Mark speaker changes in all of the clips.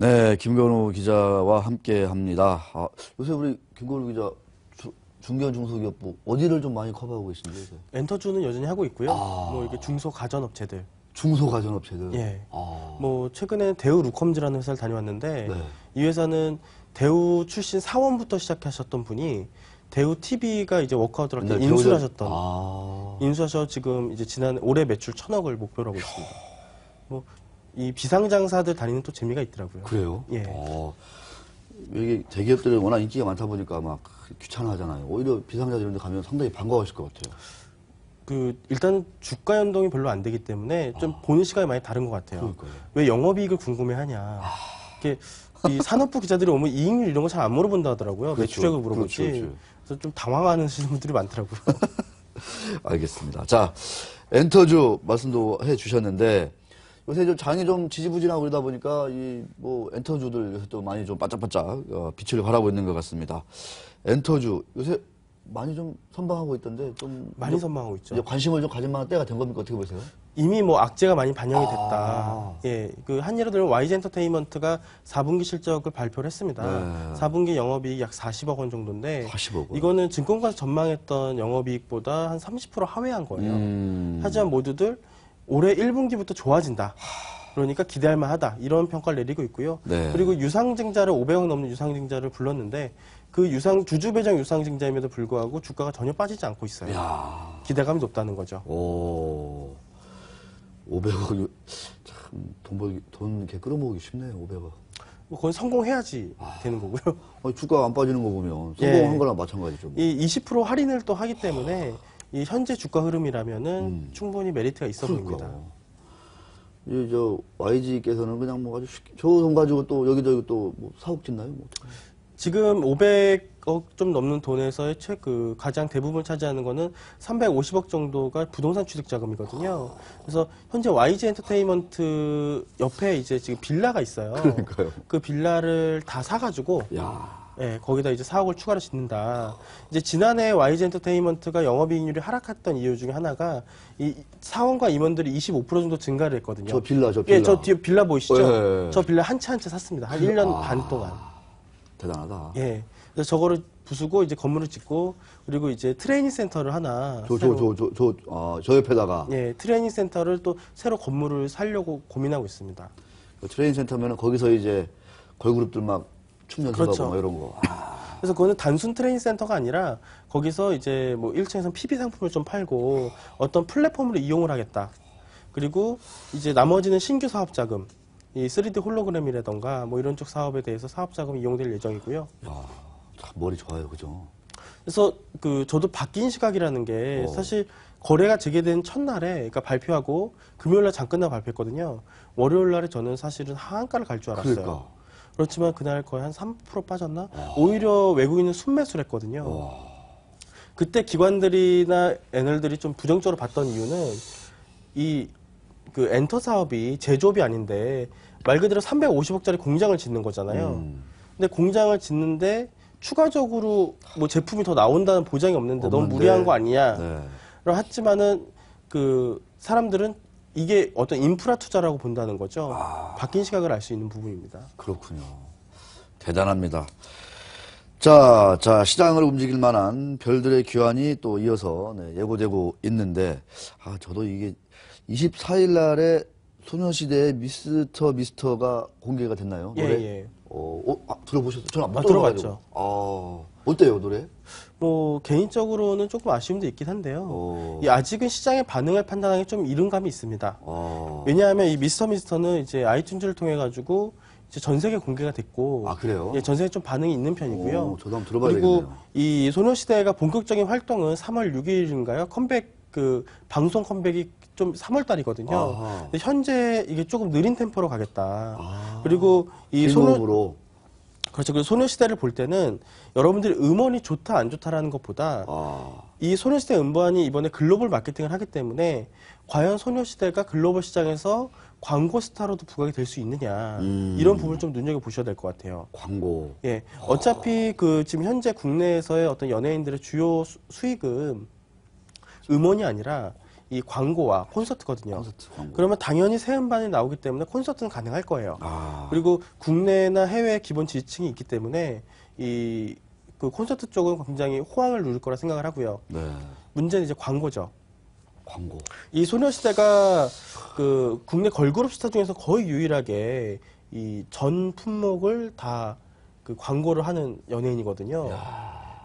Speaker 1: 네, 김건우 기자와 함께 합니다. 요새 우리 김건우 기자 중견 중소기업부 어디를 좀 많이 커버하고 계신지 요새?
Speaker 2: 엔터주는 여전히 하고 있고요. 뭐 이게 중소가전업체들.
Speaker 1: 중소가전업체들?
Speaker 2: 예. 뭐 최근에 대우 루컴즈라는 회사를 다녀왔는데
Speaker 1: 네.
Speaker 2: 이 회사는 대우 출신 사원부터 시작하셨던 분이 대우 TV가 이제 워크아웃을 할 때 인수를 하셨던 인수하셔 지금 이제 올해 매출 1,000억을 목표로 하고 있습니다. 뭐 이 비상장사들 다니는 또 재미가 있더라고요.
Speaker 1: 그래요?
Speaker 2: 예.
Speaker 1: 이게 대기업들이 워낙 인기가 많다 보니까 막 귀찮아하잖아요. 오히려 비상자들 이런 데 가면 상당히 반가워하실 것 같아요.
Speaker 2: 일단 주가 연동이 별로 안 되기 때문에 좀 보는 시각이 많이 다른 것 같아요.
Speaker 1: 그러니까요.
Speaker 2: 왜 영업이익을 궁금해하냐. 이게 이 산업부 기자들이 오면 이익률 이런 거 잘 안 물어본다 하더라고요.
Speaker 1: 그렇죠.
Speaker 2: 매출액을 물어보지.
Speaker 1: 그렇죠.
Speaker 2: 그래서 좀 당황하는 분들이 많더라고요.
Speaker 1: 알겠습니다. 자, 엔터주 말씀도 해 주셨는데 요새 좀 장이 좀 지지부진하고 그러다 보니까 이 뭐 엔터주들 요새 또 많이 좀 바짝바짝 빛을 발하고 있는 것 같습니다. 엔터주 요새 많이 좀 선방하고 있던데 좀
Speaker 2: 많이 선망하고 있죠.
Speaker 1: 이제 관심을 좀 가질 만한 때가 된 겁니까? 어떻게 보세요?
Speaker 2: 이미 뭐 악재가 많이 반영이 됐다. 예, 한 예를 들면 YG 엔터테인먼트가 4분기 실적을 발표를 했습니다.
Speaker 1: 네.
Speaker 2: 4분기 영업이익 약 40억 원 정도인데
Speaker 1: 40억 원.
Speaker 2: 이거는 증권가에서 전망했던 영업이익보다 한 30% 하회한 거예요. 하지만 모두들 올해 1분기부터 좋아진다. 그러니까 기대할 만하다. 이런 평가를 내리고 있고요.
Speaker 1: 네.
Speaker 2: 그리고 유상증자를 500억 넘는 유상증자를 불렀는데 그 주주 배정 유상증자임에도 불구하고 주가가 전혀 빠지지 않고 있어요.
Speaker 1: 야.
Speaker 2: 기대감이 높다는 거죠.
Speaker 1: 500억 참 돈 이렇게 끌어모으기 쉽네요. 500억.
Speaker 2: 뭐 거의 성공해야지 되는 거고요.
Speaker 1: 주가가 안 빠지는 거 보면
Speaker 2: 예.
Speaker 1: 성공한 거랑 마찬가지죠. 뭐.
Speaker 2: 이 20% 할인을 또 하기 때문에 이 현재 주가 흐름이라면은 충분히 메리트가 있어 보입니다.
Speaker 1: 이 YG께서는 그냥 뭐 아주 쉽게 저 돈 가지고 또 여기저기 또 뭐 사옥 짓나요? 뭐 어떻게.
Speaker 2: 지금 500억 좀 넘는 돈에서의 가장 대부분 차지하는 거는 350억 정도가 부동산 취득 자금이거든요. 그래서 현재 YG 엔터테인먼트 옆에 이제 지금 빌라가 있어요.
Speaker 1: 그러니까요.
Speaker 2: 그 빌라를 다 사가지고 예, 거기다 이제 4억을 추가로 짓는다. 이제 지난해 YG 엔터테인먼트가 영업이익률이 하락했던 이유 중에 하나가 이 사원과 임원들이 25% 정도 증가를 했거든요.
Speaker 1: 저 빌라.
Speaker 2: 예, 저 뒤에 빌라 보이시죠?
Speaker 1: 예.
Speaker 2: 저 빌라 한 채 한 채 샀습니다. 한 1년 반 동안.
Speaker 1: 대단하다.
Speaker 2: 예. 그래서 저거를 부수고 이제 건물을 짓고 그리고 이제 트레이닝 센터를 하나
Speaker 1: 저 옆에다가
Speaker 2: 예, 트레이닝 센터를 또 새로 건물을 살려고 고민하고 있습니다.
Speaker 1: 트레이닝 센터면은 거기서 이제 걸그룹들 막 춤 연습하고
Speaker 2: 그렇죠.
Speaker 1: 뭐 이런 거.
Speaker 2: 그래서 그거는 단순 트레이닝 센터가 아니라 거기서 이제 뭐 1층에서 PB 상품을 좀 팔고 어떤 플랫폼으로 이용을 하겠다. 그리고 이제 나머지는 신규 사업 자금, 이 3D 홀로그램이라던가 뭐 이런 쪽 사업에 대해서 사업 자금이 이용될 예정이고요.
Speaker 1: 참 머리 좋아요, 그죠?
Speaker 2: 그래서 저도 바뀐 시각이라는 게 사실 거래가 재개된 첫날에 그러니까 발표하고 금요일날 장끝나 발표했거든요. 월요일날에 저는 사실은 하한가를 갈 줄 알았어요.
Speaker 1: 그러니까.
Speaker 2: 그렇지만 그날 거의 한 3% 빠졌나? 오히려 외국인은 순매수를 했거든요. 그때 기관들이나 애널들이 좀 부정적으로 봤던 이유는 엔터 사업이 제조업이 아닌데 말 그대로 350억짜리 공장을 짓는 거잖아요. 근데 공장을 짓는데 추가적으로 뭐 제품이 더 나온다는 보장이 없는데 너무 무리한 거 아니냐.
Speaker 1: 네.
Speaker 2: 하지만은 사람들은 이게 어떤 인프라 투자라고 본다는 거죠. 바뀐 시각을 알 수 있는 부분입니다.
Speaker 1: 그렇군요. 대단합니다. 자, 시장을 움직일 만한 별들의 귀환이 또 이어서 예고되고 있는데, 저도 이게 24일 날에 소녀시대의 미스터가 공개가 됐나요? 노래?
Speaker 2: 예.
Speaker 1: 들어보셨어요? 저는 못
Speaker 2: 들어봤죠.
Speaker 1: 어때요, 노래?
Speaker 2: 뭐 개인적으로는 조금 아쉬움도 있긴 한데요. 아직은 시장의 반응을 판단하기 좀 이른 감이 있습니다. 왜냐하면 이 미스터는 이제 아이튠즈를 통해 가지고 이제 전 세계 공개가 됐고,
Speaker 1: 그래요?
Speaker 2: 예, 전 세계 좀 반응이 있는 편이고요.
Speaker 1: 저도 한번 들어봐야 되겠네요.
Speaker 2: 그리고 이 소녀시대가 본격적인 활동은 3월 6일인가요? 방송 컴백이 좀 3월 달이거든요. 근데 현재 이게 조금 느린 템포로 가겠다. 그리고 그렇죠. 그 소녀시대를 볼 때는 여러분들이 음원이 좋다 안 좋다라는 것보다 이 소녀시대 음반이 이번에 글로벌 마케팅을 하기 때문에 과연 소녀시대가 글로벌 시장에서 광고 스타로도 부각이 될 수 있느냐 이런 부분을 좀 눈여겨 보셔야 될 것 같아요.
Speaker 1: 광고.
Speaker 2: 예, 어차피 지금 현재 국내에서의 어떤 연예인들의 주요 수익은 음원이 아니라 이 광고와 콘서트거든요.
Speaker 1: 콘서트 광고.
Speaker 2: 그러면 당연히 새 음반이 나오기 때문에 콘서트는 가능할 거예요.
Speaker 1: 아.
Speaker 2: 그리고 국내나 해외 기본 지지층이 있기 때문에 이 그 콘서트 쪽은 굉장히 호황을 누릴 거라 생각을 하고요.
Speaker 1: 네.
Speaker 2: 문제는 이제 광고죠.
Speaker 1: 광고.
Speaker 2: 이 소녀시대가 그 국내 걸그룹 스타 중에서 거의 유일하게 이 전 품목을 다 그 광고를 하는 연예인이거든요.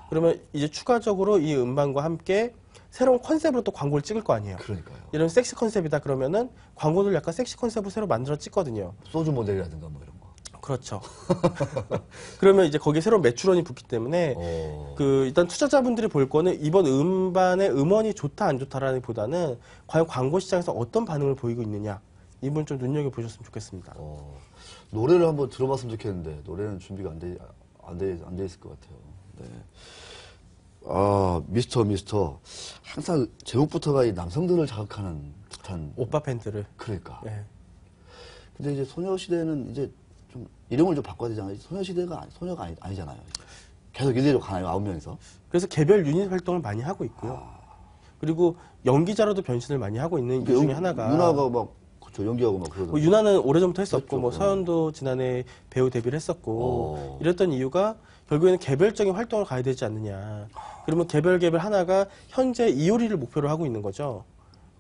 Speaker 2: 그러면 이제 추가적으로 이 음반과 함께 새로운 컨셉으로 또 광고를 찍을 거 아니에요.
Speaker 1: 그러니까요.
Speaker 2: 이런 섹시 컨셉이다 그러면은 광고를 약간 섹시 컨셉으로 새로 만들어 찍거든요.
Speaker 1: 소주 모델이라든가 뭐 이런 거.
Speaker 2: 그렇죠. 그러면 이제 거기에 새로운 매출원이 붙기 때문에
Speaker 1: 어.
Speaker 2: 그 일단 투자자분들이 볼 거는 이번 음반의 음원이 좋다 안 좋다라는 보다는 과연 광고 시장에서 어떤 반응을 보이고 있느냐 이 부분 좀 눈여겨 보셨으면 좋겠습니다.
Speaker 1: 노래를 한번 들어봤으면 좋겠는데 노래는 준비가 안 돼 있을 것 같아요. 네. 아, 미스터. 항상 제목부터가 이 남성들을 자극하는 듯한.
Speaker 2: 오빠 팬들을.
Speaker 1: 그러니까.
Speaker 2: 예.
Speaker 1: 근데 이제 소녀시대는 이제 좀 이름을 좀 바꿔야 되잖아요. 소녀시대가 소녀가 아니잖아요. 계속 이대로 가나요? 9명이서.
Speaker 2: 그래서 개별 유닛 활동을 많이 하고 있고요. 그리고 연기자로도 변신을 많이 하고 있는 이유 중에 하나가
Speaker 1: 유나가 막 그쵸, 연기하고 막 그러던데.
Speaker 2: 뭐 유나는 오래전부터 했었고
Speaker 1: 그렇죠.
Speaker 2: 뭐 서연도 지난해 배우 데뷔를 했었고
Speaker 1: 어.
Speaker 2: 이랬던 이유가 결국에는 개별적인 활동을 가야 되지 않느냐. 그러면 개별 하나가 현재 이효리를 목표로 하고 있는 거죠.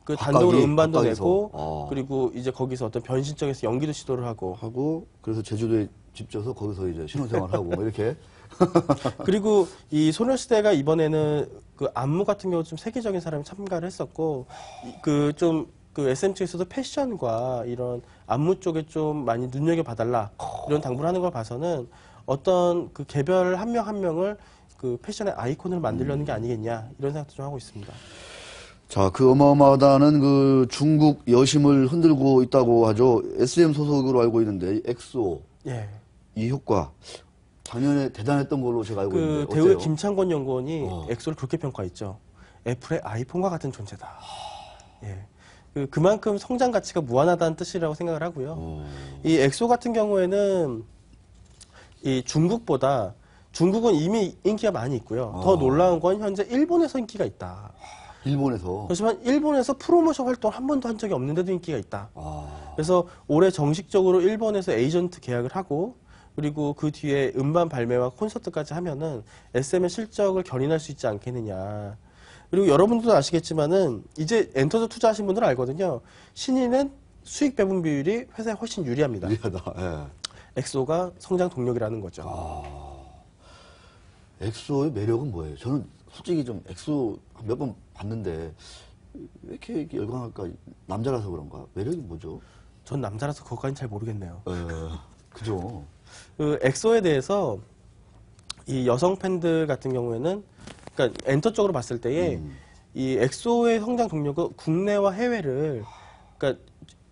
Speaker 2: 그 단독으로 음반도
Speaker 1: 각각에서.
Speaker 2: 내고 그리고 이제 거기서 어떤 변신적에서 연기도 시도를 하고
Speaker 1: 그래서 제주도에 집 져서 거기서 이제 신혼생활하고 뭐 이렇게.
Speaker 2: 그리고 이 소녀시대가 이번에는 그 안무 같은 경우 좀 세계적인 사람이 참가를 했었고 그 SM 측에서도 패션과 이런 안무 쪽에 좀 많이 눈여겨 봐달라 이런 당부를 하는 걸 봐서는 어떤 그 개별 한 명 한 명을 그 패션의 아이콘을 만들려는 게 아니겠냐 이런 생각도 좀 하고 있습니다.
Speaker 1: 자, 그 어마어마하다는 그 중국 여심을 흔들고 있다고 하죠. SM 소속으로 알고 있는데 엑소
Speaker 2: 예.
Speaker 1: 이 효과 작년에 대단했던 걸로 제가 알고
Speaker 2: 그
Speaker 1: 있는데
Speaker 2: 대우의
Speaker 1: 어때요?
Speaker 2: 김창권 연구원이 엑소를 그렇게 평가했죠. 애플의 아이폰과 같은 존재다. 예. 그만큼 성장 가치가 무한하다는 뜻이라고 생각을 하고요. 이 엑소 같은 경우에는 이 중국은 이미 인기가 많이 있고요. 더 놀라운 건 현재 일본에서 인기가 있다.
Speaker 1: 일본에서.
Speaker 2: 그렇지만 일본에서 프로모션 활동을 한 번도 한 적이 없는데도 인기가 있다.
Speaker 1: 아.
Speaker 2: 그래서 올해 정식적으로 일본에서 에이전트 계약을 하고 그리고 그 뒤에 음반 발매와 콘서트까지 하면은 SM의 실적을 견인할 수 있지 않겠느냐. 그리고 여러분들도 아시겠지만은 이제 엔터도 투자하신 분들은 알거든요. 신인은 수익 배분 비율이 회사에 훨씬 유리합니다.
Speaker 1: 유리하다. 예.
Speaker 2: 엑소가 성장 동력이라는 거죠.
Speaker 1: 엑소의 매력은 뭐예요? 저는 솔직히 좀 엑소 몇 번 봤는데 왜 이렇게 열광할까? 남자라서 그런가? 매력이 뭐죠?
Speaker 2: 전 남자라서 그것까지는 잘 모르겠네요.
Speaker 1: 그죠?
Speaker 2: 그 엑소에 대해서 이 여성 팬들 같은 경우에는 그러니까 엔터 쪽으로 봤을 때에 이 엑소의 성장 동력은 국내와 해외를 그러니까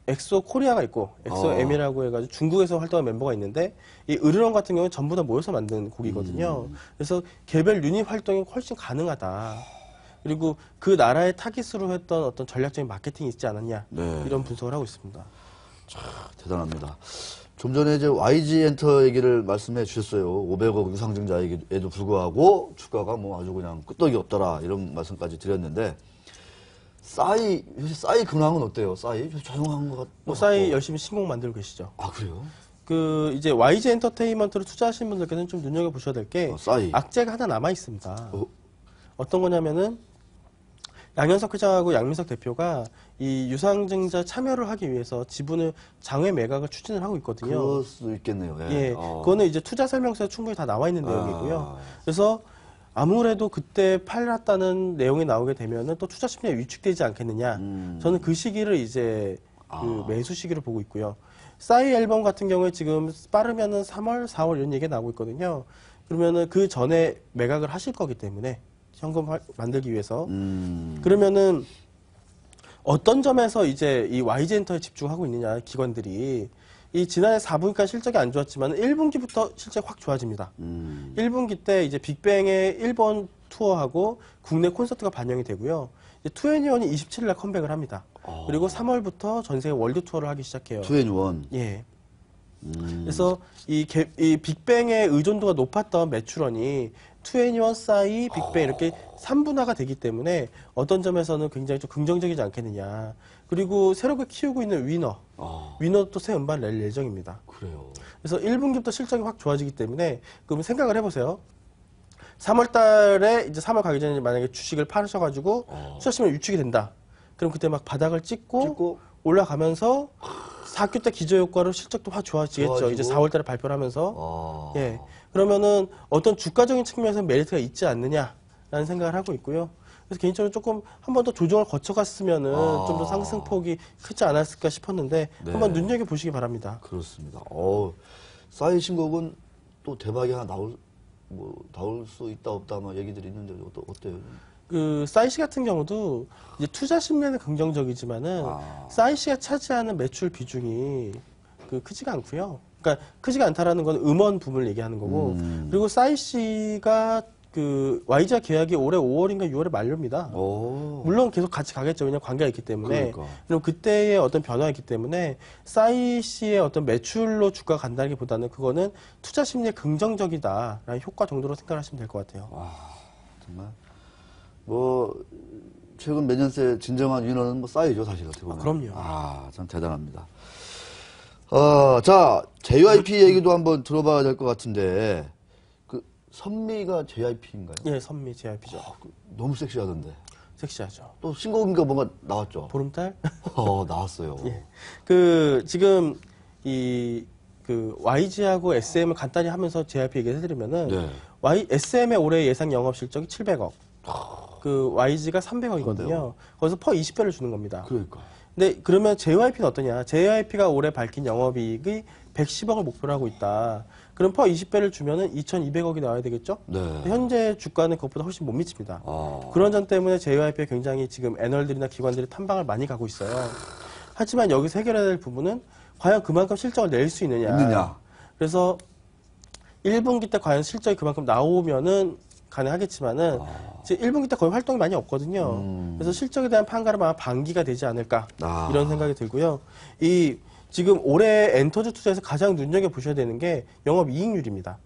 Speaker 2: 엑소 코리아가 있고 엑소 M이라고 해가지고 중국에서 활동한 멤버가 있는데 이 으르렁 같은 경우는 전부 다 모여서 만든 곡이거든요. 그래서 개별 유닛 활동이 훨씬 가능하다. 그리고 그 나라의 타깃으로 했던 어떤 전략적인 마케팅이 있지 않았냐
Speaker 1: 네.
Speaker 2: 이런 분석을 하고 있습니다.
Speaker 1: 대단합니다. 좀 전에 이제 YG 엔터 얘기를 말씀해 주셨어요. 500억 유상증자에도 불구하고 주가가 뭐 아주 그냥 끄떡이 없더라 이런 말씀까지 드렸는데 요새 싸이 근황은 어때요? 싸이 조용한 것 같고.
Speaker 2: 뭐 싸이 열심히 신곡 만들고 계시죠.
Speaker 1: 아 그래요?
Speaker 2: 그 이제 YG 엔터테인먼트를 투자하신 분들께서는 좀 눈여겨 보셔야 될 게
Speaker 1: 싸이.
Speaker 2: 악재가 하나 남아 있습니다. 어떤 거냐면은 양현석 회장하고 양민석 대표가 이 유상증자 참여를 하기 위해서 지분을 장외 매각을 추진을 하고 있거든요.
Speaker 1: 그럴 수도 있겠네요.
Speaker 2: 예, 그거는 이제 투자 설명서에 충분히 다 나와 있는 내용이고요. 그래서 아무래도 그때 팔았다는 내용이 나오게 되면은 또 투자 심리가 위축되지 않겠느냐. 저는 그 시기를 이제 그 매수 시기를 보고 있고요. 싸이 앨범 같은 경우에 지금 빠르면은 3월, 4월 이런 얘기가 나오고 있거든요. 그러면은 그 전에 매각을 하실 거기 때문에 현금 만들기 위해서 그러면은 어떤 점에서 이제 이 YG 엔터에 집중하고 있느냐 기관들이 이 지난해 4분기까지 실적이 안 좋았지만 1분기부터 실적 확 좋아집니다. 1분기 때 이제 빅뱅의 일본 투어하고 국내 콘서트가 반영이 되고요. 이제 투애니원이 27일날 컴백을 합니다. 그리고 3월부터 전 세계 월드 투어를 하기 시작해요.
Speaker 1: 투애니원.
Speaker 2: 예. 그래서 이 빅뱅의 의존도가 높았던 매출원이 2NE1 싸이 빅뱅 이렇게 3분화가 되기 때문에 어떤 점에서는 굉장히 좀 긍정적이지 않겠느냐. 그리고 새롭게 키우고 있는 위너도 새 음반 낼 예정입니다.
Speaker 1: 그래요.
Speaker 2: 그래서 1분기부터 실적이 확 좋아지기 때문에 그러면 생각을 해보세요. 3월 달에 이제 3월 가기 전에 만약에 주식을 파셔가지고 투자시면 유축이 된다. 그럼 그때 막 바닥을 찍고 올라가면서 4Q 때 기저효과로 실적도 확 좋아지겠죠. 이제 4월 달에 발표를 하면서. 예. 그러면은 어떤 주가적인 측면에서 메리트가 있지 않느냐라는 생각을 하고 있고요. 그래서 개인적으로 조금 한 번 더 조정을 거쳐갔으면은 좀 더 상승폭이 크지 않았을까 싶었는데
Speaker 1: 네.
Speaker 2: 한번 눈여겨보시기 바랍니다.
Speaker 1: 그렇습니다. 싸이 신곡은 또 대박이 하나 나올 수 있다 없다 막 얘기들이 있는데 어때요?
Speaker 2: 그 싸이씨 같은 경우도 이제 투자 심리는 긍정적이지만은 싸이씨가 차지하는 매출 비중이 크지가 않고요. 그러니까 크지가 않다라는 건 음원 부분을 얘기하는 거고 그리고 싸이씨가 YG와 계약이 올해 5월인가 6월에 만료입니다. 물론 계속 같이 가겠죠. 왜냐하면 관계가 있기 때문에.
Speaker 1: 그러니까.
Speaker 2: 그럼 그때의 어떤 변화가 있기 때문에 싸이씨의 어떤 매출로 주가가 간다기보다는 그거는 투자 심리에 긍정적이다라는 효과 정도로 생각하시면 될 것 같아요.
Speaker 1: 정말 최근 몇 년 새 진정한 위너는 싸이죠, 사실 어떻게 보면.
Speaker 2: 그럼요.
Speaker 1: 참 대단합니다. 자, JYP 얘기도 한번 들어봐야 될 것 같은데, 선미가 JYP인가요?
Speaker 2: 예, 선미 JYP죠.
Speaker 1: 너무 섹시하던데.
Speaker 2: 섹시하죠.
Speaker 1: 또 신곡인가 뭔가 나왔죠?
Speaker 2: 보름달?
Speaker 1: 나왔어요.
Speaker 2: 예. 지금 YG하고 SM을 간단히 하면서 JYP 얘기를 해드리면은,
Speaker 1: 네.
Speaker 2: SM의 올해 예상 영업 실적이 700억. YG가 300억이거든요. 거기서 퍼 20배를 주는 겁니다.
Speaker 1: 그러니까.
Speaker 2: 근데 그러면 JYP는 어떠냐? JYP가 올해 밝힌 영업이익이 110억을 목표로 하고 있다. 그럼 퍼 20배를 주면은 2,200억이 나와야 되겠죠?
Speaker 1: 네.
Speaker 2: 현재 주가는 그것보다 훨씬 못 미칩니다. 그런 점 때문에 JYP에 굉장히 지금 애널들이나 기관들이 탐방을 많이 가고 있어요. 하지만 여기서 해결해야 될 부분은 과연 그만큼 실적을 낼 수 있느냐. 그래서 1분기 때 과연 실적이 그만큼 나오면은 가능하겠지만은 지금 1분기 때 거의 활동이 많이 없거든요. 그래서 실적에 대한 판가름 아마 반기가 되지 않을까 이런 생각이 들고요. 지금 올해 엔터즈 투자에서 가장 눈여겨보셔야 되는 게 영업이익률입니다.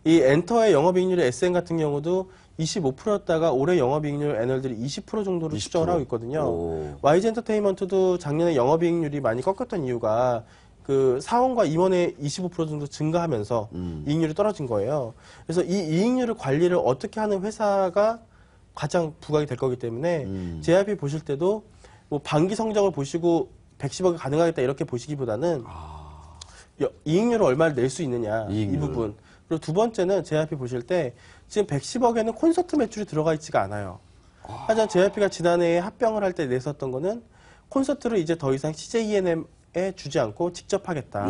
Speaker 2: 이 엔터의 영업이익률이 SM 같은 경우도 25%였다가 올해 영업이익률 애널들이 20% 정도로
Speaker 1: 20%.
Speaker 2: 추정을 하고 있거든요. YG 엔터테인먼트도 작년에 영업이익률이 많이 꺾였던 이유가 사원과 임원의 25% 정도 증가하면서 이익률이 떨어진 거예요. 그래서 이 이익률을 관리를 어떻게 하는 회사가 가장 부각이 될 거기 때문에 JYP 보실 때도 뭐 반기 성적을 보시고 110억이 가능하겠다 이렇게 보시기보다는 이익률을 얼마를 낼 수 있느냐 이 부분. 그리고 두 번째는 JYP 보실 때 지금 110억에는 콘서트 매출이 들어가 있지가 않아요. 하지만 JYP가 지난해에 합병을 할 때 냈었던 거는 콘서트를 이제 더 이상 CJ 주지 않고 직접 하겠다.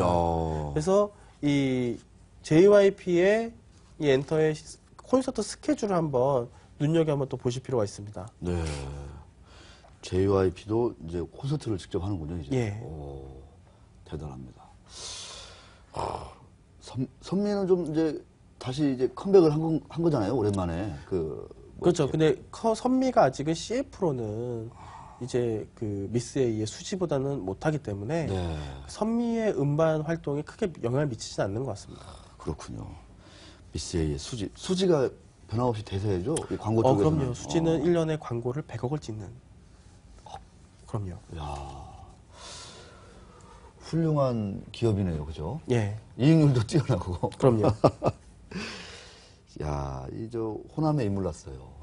Speaker 2: 그래서 이 JYP의 이 엔터의 콘서트 스케줄을 한번 한번 또 보실 필요가 있습니다.
Speaker 1: 네. JYP도 이제 콘서트를 직접 하는군요, 이제.
Speaker 2: 예.
Speaker 1: 대단합니다. 선미는 좀 이제 다시 이제 컴백을 한 거잖아요, 오랜만에.
Speaker 2: 그렇죠. 근데 선미가 아직은 CF로는 이제 미스 A의 수지보다는 못하기 때문에 선미의 음반 활동에 크게 영향을 미치지는 않는 것 같습니다.
Speaker 1: 그렇군요. 미스 A의 수지가 변함없이 대세죠? 이 광고 쪽에서는.
Speaker 2: 그럼요. 수지는 1년에 광고를 100억을 찍는. 그럼요.
Speaker 1: 훌륭한 기업이네요, 그죠?
Speaker 2: 예.
Speaker 1: 이익률도 뛰어나고.
Speaker 2: 그럼요.
Speaker 1: 호남에 인물났어요.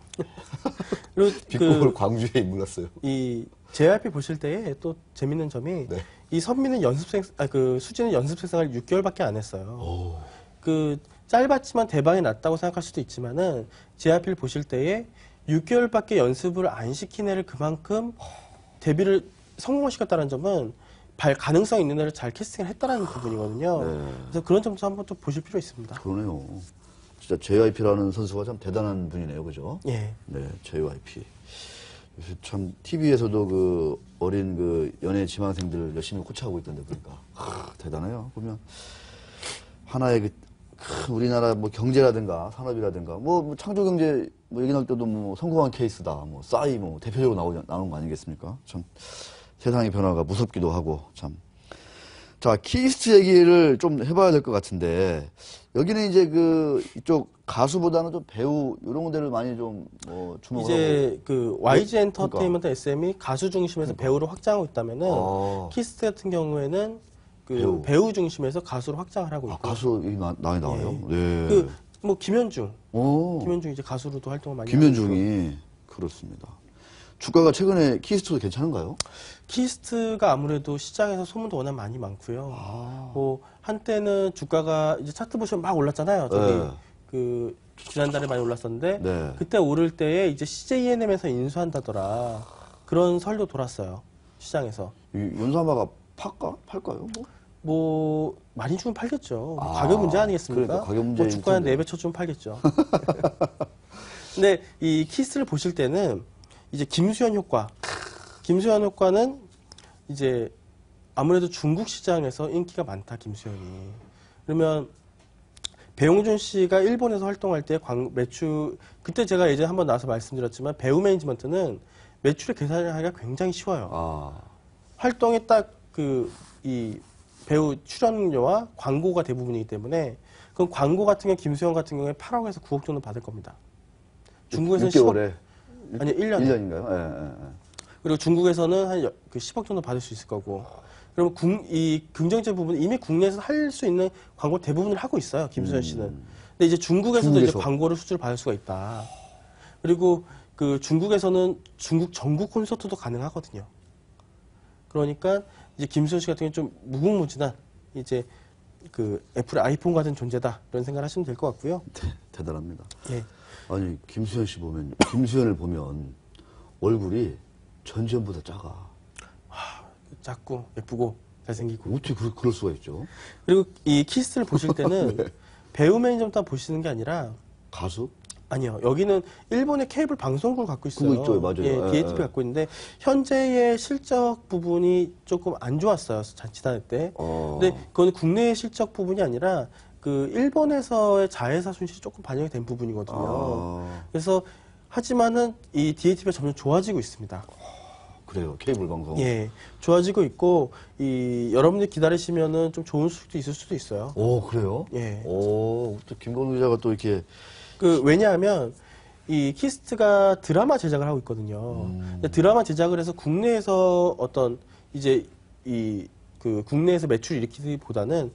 Speaker 2: 그리고
Speaker 1: 빅곡을 광주에 인물났어요.
Speaker 2: 이 JYP 보실 때에 또 재밌는 점이 이 선미는 수지는 연습생 생활 6개월밖에 안 했어요. 짧았지만 대박이 났다고 생각할 수도 있지만은 JYP를 보실 때에 6개월밖에 연습을 안 시킨 애를 그만큼 데뷔를 성공시켰다는 점은 가능성 있는 애를 잘 캐스팅을 했다는 부분이거든요. 그래서 그런 점도 한번 또 보실 필요 있습니다.
Speaker 1: 그러네요. 진짜 JYP라는 선수가 참 대단한 분이네요, 그죠?
Speaker 2: 예.
Speaker 1: 네, JYP. 요새 참 TV에서도 어린 연예 지망생들을 열심히 코치하고 있던데 보니까 대단해요. 보면 하나의 우리나라 경제라든가 산업이라든가 창조경제 얘기 나올 때도 성공한 케이스다, 싸이 대표적으로 나오는 거 아니겠습니까? 참 세상의 변화가 무섭기도 하고 참. 자, 키스트 얘기를 좀 해봐야 될 것 같은데, 여기는 이제 이쪽 가수보다는 좀 배우, 이런 데를 많이 좀, 주목을
Speaker 2: 이제 그 YG 엔터테인먼트
Speaker 1: 그러니까.
Speaker 2: SM 이 가수 중심에서 배우를 확장하고 있다면은, 키스트 같은 경우에는 그 배우 중심에서 가수를 확장을 하고 있고.
Speaker 1: 가수 많이 나와요?
Speaker 2: 예.
Speaker 1: 네.
Speaker 2: 김현중.
Speaker 1: 오.
Speaker 2: 김현중 이제 가수로도 활동을 많이 하고
Speaker 1: 김현중이, 그렇습니다. 주가가 최근에 키스트도 괜찮은가요?
Speaker 2: 키스트가 아무래도 시장에서 소문도 워낙 많이 많고요. 뭐 한때는 주가가 이제 차트 보시면 막 올랐잖아요. 저기
Speaker 1: 네.
Speaker 2: 그 지난달에 많이 올랐었는데
Speaker 1: 네.
Speaker 2: 그때 오를 때에 이제 CJENM에서 인수한다더라 그런 설도 돌았어요. 시장에서.
Speaker 1: 연사마가 팔까요?
Speaker 2: 뭐 많이 주면 팔겠죠. 뭐 가격 문제 아니겠습니까?
Speaker 1: 그러니까 가격
Speaker 2: 뭐
Speaker 1: 문제인
Speaker 2: 주가 한
Speaker 1: 텐데.
Speaker 2: 4배 쳐주면 팔겠죠. 근데 이 키스를 보실 때는 이제 김수현 효과. 김수현 효과는 이제 아무래도 중국 시장에서 인기가 많다, 김수현이. 그러면 배용준 씨가 일본에서 활동할 때 매출, 그때 제가 예전에 한번 나와서 말씀드렸지만 배우 매니지먼트는 매출의 계산을 하기가 굉장히 쉬워요. 활동에 딱 이 배우 출연료와 광고가 대부분이기 때문에 그럼 광고 같은 경우 김수현 같은 경우에 8억에서 9억 정도 받을 겁니다. 중국에서는
Speaker 1: 6개월에?
Speaker 2: 10억, 아니 1년에.
Speaker 1: 1년인가요? 예.
Speaker 2: 그리고 중국에서는 한 10억 정도 받을 수 있을 거고. 그럼 이 긍정적 부분 이미 국내에서 할 수 있는 광고 대부분을 하고 있어요. 김수현 씨는. 근데 이제 중국에서도 이제 광고를 수주를 받을 수가 있다. 그리고 그 중국에서는 중국 전국 콘서트도 가능하거든요. 그러니까 이제 김수현 씨 같은 경우는 좀 무궁무진한 이제 그 애플의 아이폰 같은 존재다 이런 생각을 하시면 될 것 같고요.
Speaker 1: 대단합니다.
Speaker 2: 예.
Speaker 1: 아니 김수현을 보면 얼굴이 전지현보다 작아.
Speaker 2: 작고 예쁘고 잘생기고.
Speaker 1: 어떻게 그럴 수가 있죠?
Speaker 2: 그리고 이 키스를 보실 때는 배우 매니저만 보시는 게 아니라
Speaker 1: 가수?
Speaker 2: 아니요. 여기는 일본의 케이블 방송국을 갖고 있어요.
Speaker 1: 그거 있죠, 맞아요.
Speaker 2: 예, DATV 갖고 있는데 현재의 실적 부분이 조금 안 좋았어요. 지난해 때. 근데 그건 국내의 실적 부분이 아니라 그 일본에서의 자회사 손실이 조금 반영이 된 부분이거든요. 그래서 하지만은 이 DATV가 점점 좋아지고 있습니다.
Speaker 1: 그래요. 케이블 방송.
Speaker 2: 예, 좋아지고 있고 여러분들 기다리시면은 좀 좋은 수익도 있을 수도 있어요.
Speaker 1: 오, 그래요?
Speaker 2: 예.
Speaker 1: 오, 또 김건우 기자가 또 이렇게
Speaker 2: 왜냐하면 이 키스트가 드라마 제작을 하고 있거든요. 근데 드라마 제작을 해서 국내에서 어떤 이제 국내에서 매출을 일으키기보다는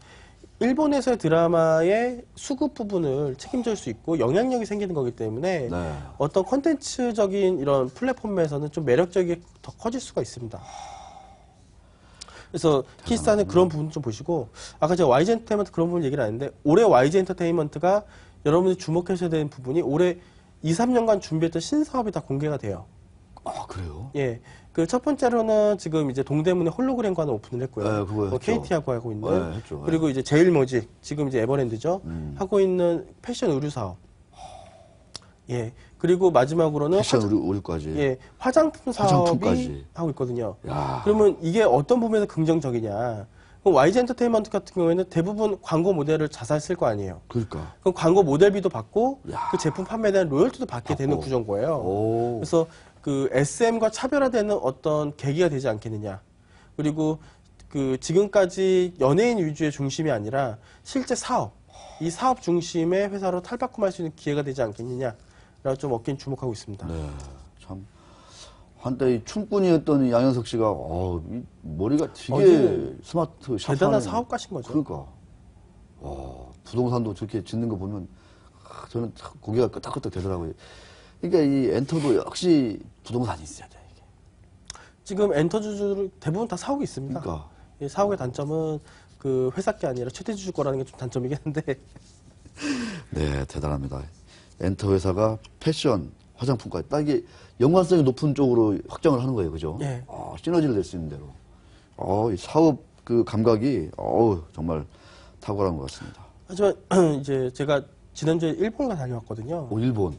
Speaker 2: 일본에서의 드라마의 수급 부분을 책임질 수 있고 영향력이 생기는 거기 때문에
Speaker 1: 네.
Speaker 2: 어떤 콘텐츠적인 이런 플랫폼에서는 좀 매력적이 더 커질 수가 있습니다. 그래서 키스트는 그런 부분 좀 보시고 아까 제가 YG 엔터테인먼트 그런 부분 얘기를 안 했는데 올해 YG 엔터테인먼트가 여러분들이 주목하셔야 되는 부분이 올해 2, 3년간 준비했던 신사업이 다 공개가 돼요.
Speaker 1: 아, 그래요?
Speaker 2: 예. 그 첫 번째로는 지금 이제 동대문에 홀로그램관을 오픈을 했고요.
Speaker 1: 네, 그거 했죠.
Speaker 2: KT하고 하고 있는.
Speaker 1: 네, 했죠.
Speaker 2: 그리고 이제 제일모직, 지금 이제 에버랜드죠. 하고 있는 패션 의류 사업. 예. 그리고 마지막으로는
Speaker 1: 패션 의류까지.
Speaker 2: 예, 화장품 사업이
Speaker 1: 화장품까지.
Speaker 2: 하고 있거든요.
Speaker 1: 야.
Speaker 2: 그러면 이게 어떤 부분에서 긍정적이냐? 그럼 YG 엔터테인먼트 같은 경우에는 대부분 광고 모델을 자사 쓸 거 아니에요.
Speaker 1: 그러니까.
Speaker 2: 그럼 광고 모델비도 받고
Speaker 1: 야.
Speaker 2: 그 제품 판매에 대한 로열티도 받게 되는 구조인 거예요.
Speaker 1: 오.
Speaker 2: 그래서 그 SM과 차별화되는 어떤 계기가 되지 않겠느냐. 그리고 그 지금까지 연예인 위주의 중심이 아니라 실제 사업, 이 사업 중심의 회사로 탈바꿈할 수 있는 기회가 되지 않겠느냐라고 좀 얻긴 주목하고 있습니다.
Speaker 1: 네. 참. 한때 이 춤꾼이었던 이 양현석 씨가, 이 머리가 되게 스마트, 샤프하네.
Speaker 2: 대단한 사업가신 거죠.
Speaker 1: 그러니까. 부동산도 저렇게 짓는 거 보면, 저는 참 고개가 끄덕끄덕 되더라고요. 그러니까 이 엔터도 역시 부동산이 있어야 돼, 이게.
Speaker 2: 지금 엔터주주를 대부분 다 사오고 있습니다.
Speaker 1: 그러니까.
Speaker 2: 이 사옥의 단점은 그 회사 게 아니라 최대주주 거라는 게 좀 단점이긴 한데.
Speaker 1: 네, 대단합니다. 엔터 회사가 패션, 화장품까지 딱 이게 연관성이 높은 쪽으로 확장을 하는 거예요, 그죠?
Speaker 2: 예.
Speaker 1: 시너지를 낼 수 있는 대로. 이 사업 그 감각이, 정말 탁월한 것 같습니다.
Speaker 2: 하지만 이제 제가 지난주에 일본을 다녀왔거든요.
Speaker 1: 일본.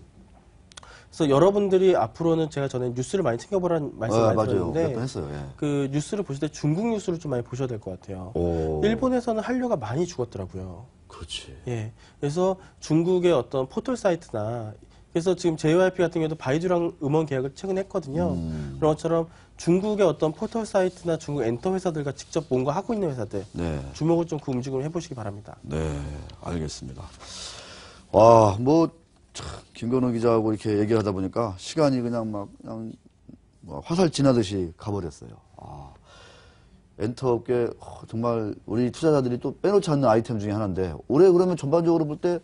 Speaker 2: 그래서 여러분들이 앞으로는 제가 전에 뉴스를 많이 챙겨보라는 말씀을 많이
Speaker 1: 맞아요.
Speaker 2: 드렸는데
Speaker 1: 몇 번 했어요. 예.
Speaker 2: 그 뉴스를 보실 때 중국 뉴스를 좀 많이 보셔야 될 것 같아요.
Speaker 1: 오.
Speaker 2: 일본에서는 한류가 많이 죽었더라고요.
Speaker 1: 그렇지.
Speaker 2: 예. 그래서 중국의 어떤 포털 사이트나 그래서 지금 JYP 같은 경우도 바이두랑 음원 계약을 최근에 했거든요. 그런 것처럼 중국의 어떤 포털 사이트나 중국 엔터 회사들과 직접 뭔가 하고 있는 회사들
Speaker 1: 네.
Speaker 2: 주목을 좀 그 움직임을 해보시기 바랍니다.
Speaker 1: 네, 알겠습니다. 와, 참, 김건우 기자하고 이렇게 얘기를 하다 보니까 시간이 그냥 화살 지나듯이 가버렸어요. 엔터업계 정말 우리 투자자들이 또 빼놓지 않는 아이템 중에 하나인데 올해 그러면 전반적으로 볼 때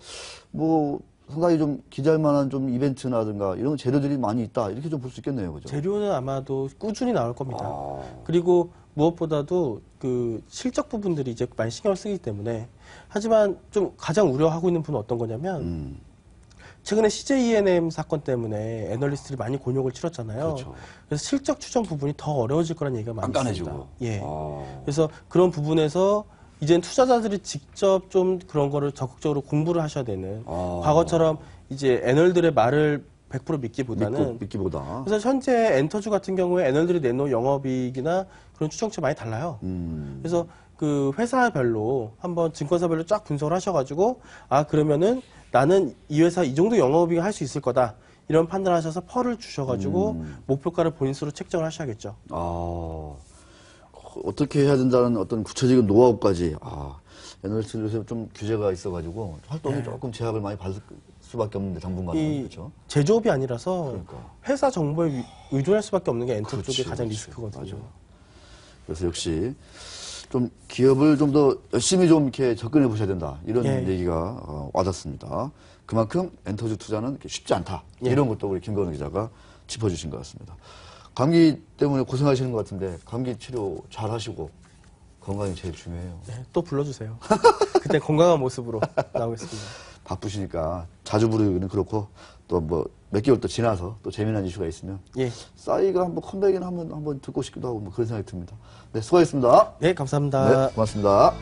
Speaker 1: 상당히 좀 기대할 만한 좀 이벤트라든가 이런 재료들이 많이 있다 이렇게 좀 볼 수 있겠네요, 그죠?
Speaker 2: 재료는 아마도 꾸준히 나올 겁니다. 그리고 무엇보다도 그 실적 부분들이 이제 많이 신경을 쓰기 때문에 하지만 좀 가장 우려하고 있는 분은 어떤 거냐면 최근에 CJ E&M 사건 때문에 애널리스트들이 많이 곤욕을 치렀잖아요.
Speaker 1: 그렇죠.
Speaker 2: 그래서 실적 추정 부분이 더 어려워질 거라는 얘기가 많이 있습니다.
Speaker 1: 깐깐해지고.
Speaker 2: 예. 그래서 그런 부분에서 이젠 투자자들이 직접 좀 그런 거를 적극적으로 공부를 하셔야 되는 과거처럼 이제 애널들의 말을 100% 믿기보다는
Speaker 1: 믿기보다.
Speaker 2: 그래서 현재 엔터주 같은 경우에 애널들이 내놓은 영업이익이나 그런 추정치 많이 달라요. 그래서 그 회사별로 한번 증권사별로 쫙 분석을 하셔가지고 그러면은 나는 이 회사 이 정도 영업이익 할 수 있을 거다. 이런 판단하셔서 펄을 주셔가지고 목표가를 본인 스스로 책정을 하셔야겠죠.
Speaker 1: 어떻게 해야 된다는 어떤 구체적인 노하우까지 애널리스트에서 좀 규제가 있어가지고 활동이 조금 제약을 많이 받을 수밖에 없는데 당분간은 그렇죠.
Speaker 2: 제조업이 아니라서
Speaker 1: 그러니까.
Speaker 2: 회사 정보에 의존할 수밖에 없는 게 엔터
Speaker 1: 그렇지,
Speaker 2: 쪽이 가장
Speaker 1: 그렇지.
Speaker 2: 리스크거든요.
Speaker 1: 맞아. 그래서 역시 좀 기업을 좀 더 열심히 좀 이렇게 접근해 보셔야 된다 이런 얘기가 와닿습니다. 그만큼 엔터주 투자는 쉽지 않다 이런 것도 우리 김건우 기자가 짚어주신 것 같습니다. 감기 때문에 고생하시는 것 같은데 감기 치료 잘 하시고 건강이 제일 중요해요.
Speaker 2: 네, 또 불러주세요. 그때 건강한 모습으로 나오겠습니다.
Speaker 1: 바쁘시니까 자주 부르기는 그렇고 또 몇 개월 또 지나서 또 재미난 이슈가 있으면 싸이가 한번 컴백이나 한번 듣고 싶기도 하고 그런 생각이 듭니다. 네, 수고하셨습니다.
Speaker 2: 네, 감사합니다.
Speaker 1: 네, 고맙습니다.